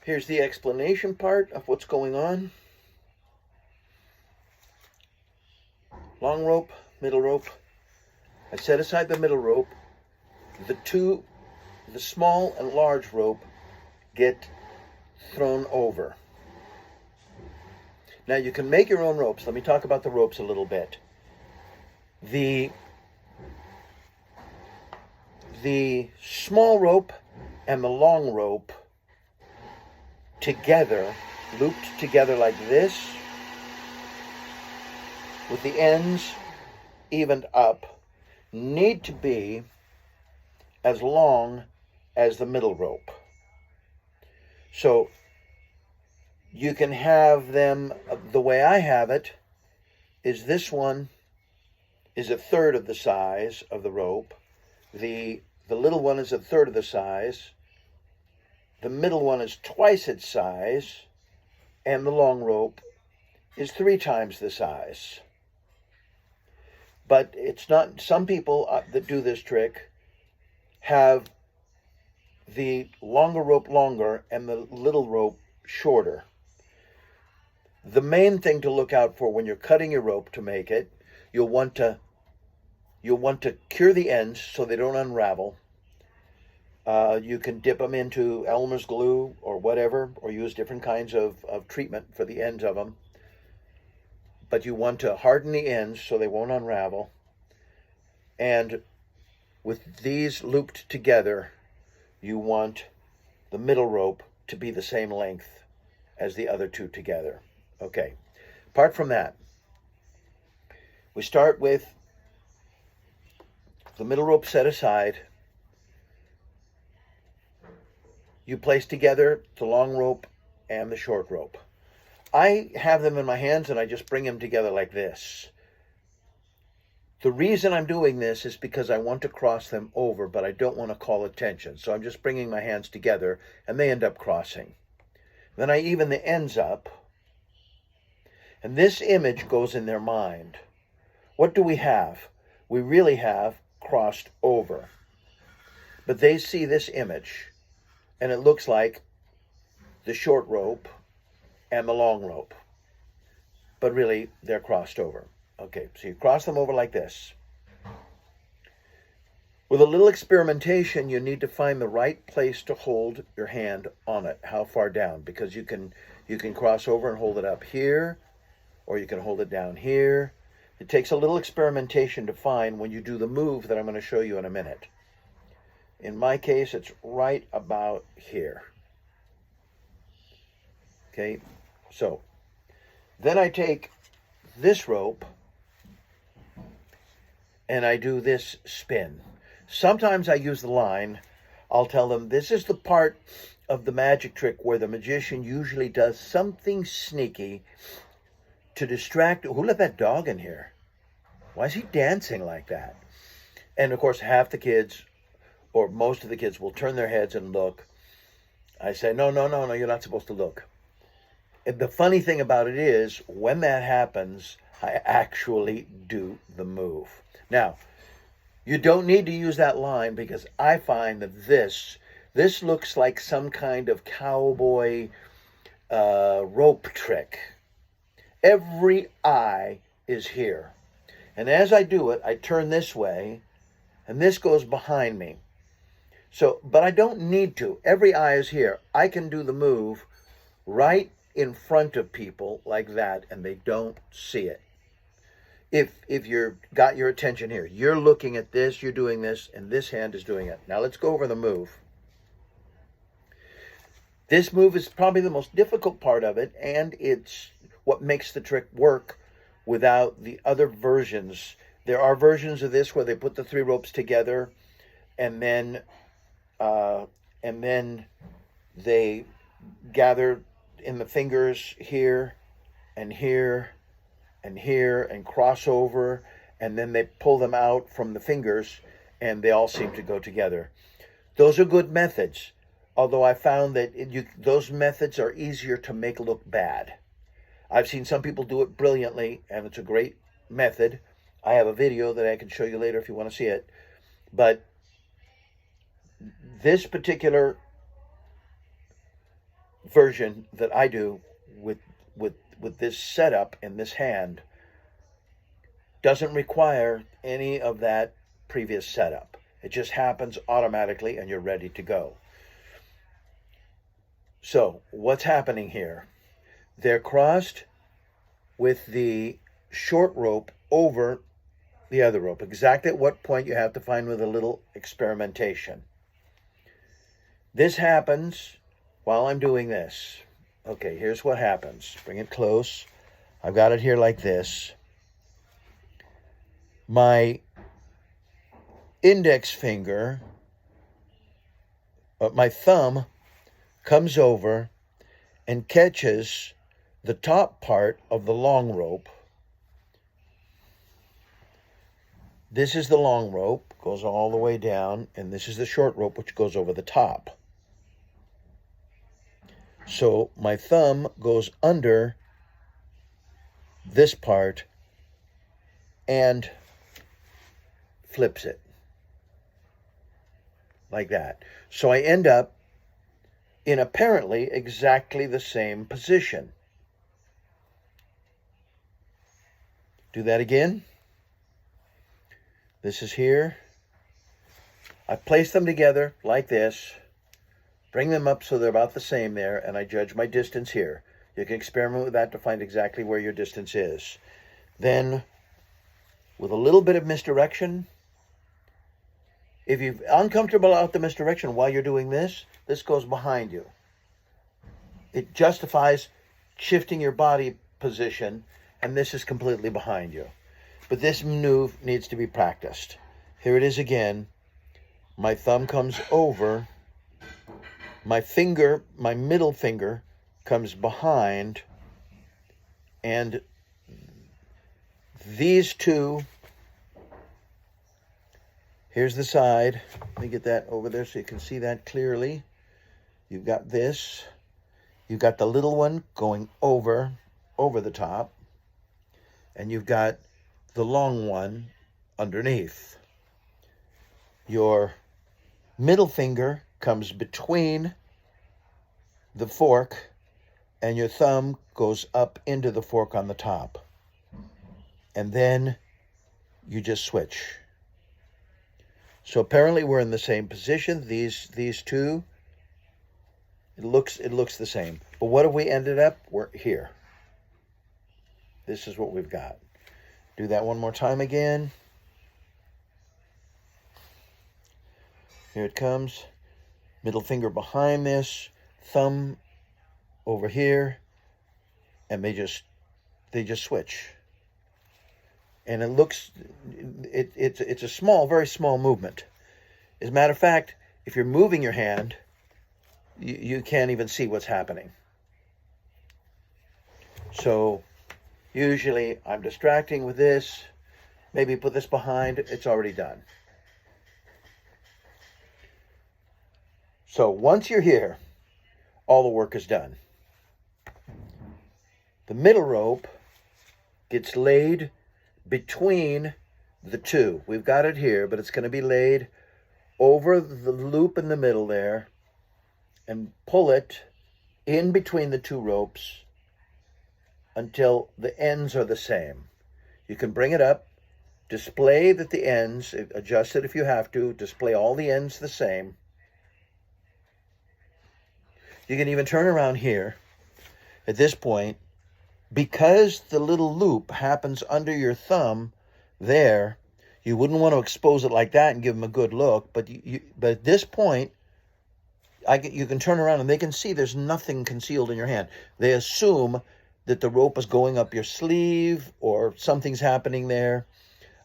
Here's the explanation part of what's going on. Long rope, middle rope. I set aside the middle rope. The small and large rope get thrown over. Now you can make your own ropes. Let me talk about the ropes a little bit. The small rope and the long rope together, looped together like this, with the ends evened up, need to be as long as the middle rope. So you can have them, the way I have it, is this one is a third of the size of the rope. The little one is a third of the size. The middle one is twice its size. And the long rope is 3 times the size. But it's not, some people that do this trick have the longer rope longer and the little rope shorter. The main thing to look out for when you're cutting your rope to make it, you'll want to cure the ends so they don't unravel. You can dip them into Elmer's glue or whatever, or use different kinds of treatment for the ends of them. But you want to harden the ends so they won't unravel. And with these looped together, you want the middle rope to be the same length as the other two together. Okay, apart from that, we start with the middle rope set aside. You place together the long rope and the short rope. I have them in my hands and I just bring them together like this. The reason I'm doing this is because I want to cross them over, but I don't want to call attention. So I'm just bringing my hands together and they end up crossing. Then I even the ends up. And this image goes in their mind. What do we have? We really have crossed over. But they see this image. And it looks like the short rope and the long rope. But really, they're crossed over. Okay, so you cross them over like this. With a little experimentation, you need to find the right place to hold your hand on it. How far down? Because you can cross over and hold it up here, or you can hold it down here. It takes a little experimentation to find when you do the move that I'm going to show you in a minute. In my case, it's right about here. Okay, so then I take this rope and I do this spin. Sometimes I use the line. I'll tell them this is the part of the magic trick where the magician usually does something sneaky to distract. Who let that dog in here? Why is he dancing like that? And of course, half the kids, or most of the kids, will turn their heads and look. I say, no, you're not supposed to look. And the funny thing about it is, when that happens, I actually do the move. Now, you don't need to use that line because I find that this looks like some kind of cowboy rope trick. Every eye is here. And as I do it, I turn this way, and this goes behind me. So, but I don't need to. Every eye is here. I can do the move right in front of people like that, and they don't see it. If you're got your attention here, you're looking at this, you're doing this, and this hand is doing it. Now let's go over the move. This move is probably the most difficult part of it, and it's what makes the trick work without the other versions. There are versions of this where they put the 3 ropes together, and then they gather in the fingers here and here and here and cross over, and then they pull them out from the fingers and they all seem to go together. Those are good methods, although I found that those methods are easier to make look bad. I've seen some people do it brilliantly, and it's a great method. I have a video that I can show you later if you want to see it. But this particular version that I do with this setup in this hand doesn't require any of that previous setup. It just happens automatically and you're ready to go. So what's happening here? They're crossed with the short rope over the other rope. Exactly at what point you have to find with a little experimentation. This happens while I'm doing this. Okay, here's what happens. Bring it close. I've got it here like this. My index finger, my thumb comes over and catches the top part of the long rope. This is the long rope, goes all the way down, and this is the short rope, which goes over the top. So my thumb goes under this part and flips it like that. So I end up in apparently exactly the same position. Do that again. This is here. I place them together like this, bring them up so they're about the same there, and I judge my distance here. You can experiment with that to find exactly where your distance is. Then, with a little bit of misdirection, if you're uncomfortable out the misdirection while you're doing this, this goes behind you. It justifies shifting your body position, and this is completely behind you. But this maneuver needs to be practiced. Here it is again. My thumb comes over. My finger, my middle finger, comes behind. And these two, here's the side. Let me get that over there so you can see that clearly. You've got this. You've got the little one going over the top. And you've got the long one underneath. Your middle finger comes between the fork and your thumb goes up into the fork on the top. And then you just switch. So apparently we're in the same position. These two, it looks the same. But what have we ended up? We're here. This is what we've got. Do that one more time again. Here it comes. Middle finger behind this, thumb over here, and they just switch. And it looks, it's a small, very small movement. As a matter of fact, if you're moving your hand, you can't even see what's happening. So usually I'm distracting with this, maybe put this behind, it's already done. So once you're here, all the work is done. The middle rope gets laid between the two. We've got it here, but it's going to be laid over the loop in the middle there and pull it in between the two ropes until the ends are the same. You can bring it up, display that the ends, adjust it if you have to, display all the ends the same. You can even turn around here at this point. Because the little loop happens under your thumb there, you wouldn't want to expose it like that and give them a good look. But but at this point, you can turn around and they can see there's nothing concealed in your hand. They assume that the rope is going up your sleeve or something's happening there.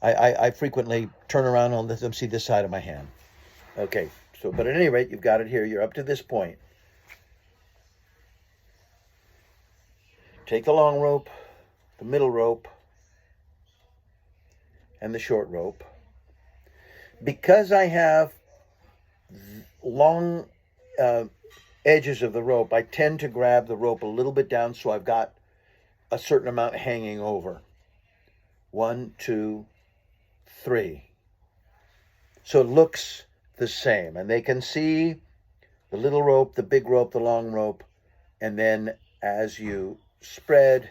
I frequently turn around and let them see this side of my hand. Okay, so but at any rate, you've got it here. You're up to this point. Take the long rope, the middle rope, and the short rope. Because I have long edges of the rope, I tend to grab the rope a little bit down so I've got a certain amount hanging over. 1, 2, 3. So it looks the same. And they can see the little rope, the big rope, the long rope, And then as you spread,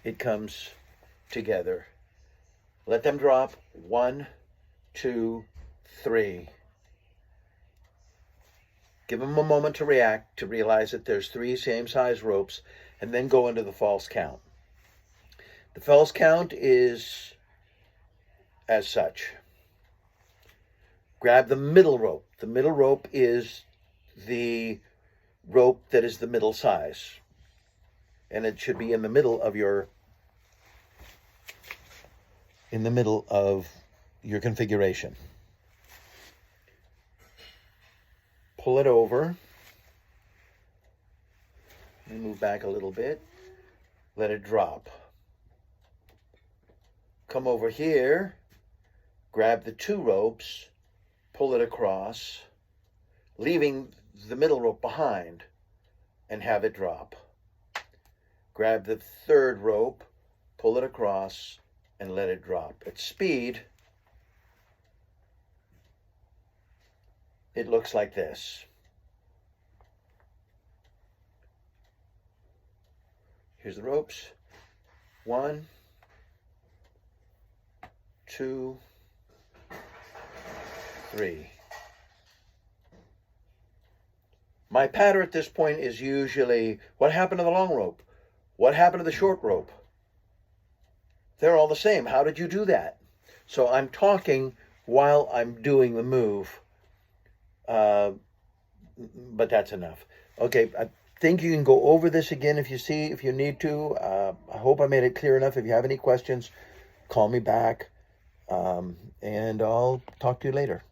it comes together. Let them drop. 1, 2, 3. Give them a moment to react, to realize that there's 3 same size ropes, and then go into the false count. The false count is as such. Grab the middle rope. The middle rope is the rope that is the middle size. And it should be in the middle of your configuration. Pull it over and move back a little bit. Let it drop. Come over here, grab the 2 ropes, pull it across, leaving the middle rope behind, and have it drop. Grab the 3rd rope, pull it across, and let it drop. At speed, it looks like this. Here's the ropes. 1, 2, 3. My pattern at this point is usually, what happened to the long rope? What happened to the short rope? They're all the same. How did you do that? So I'm talking while I'm doing the move. But that's enough. Okay, I think you can go over this again if you need to. I hope I made it clear enough. If you have any questions, call me back. And I'll talk to you later.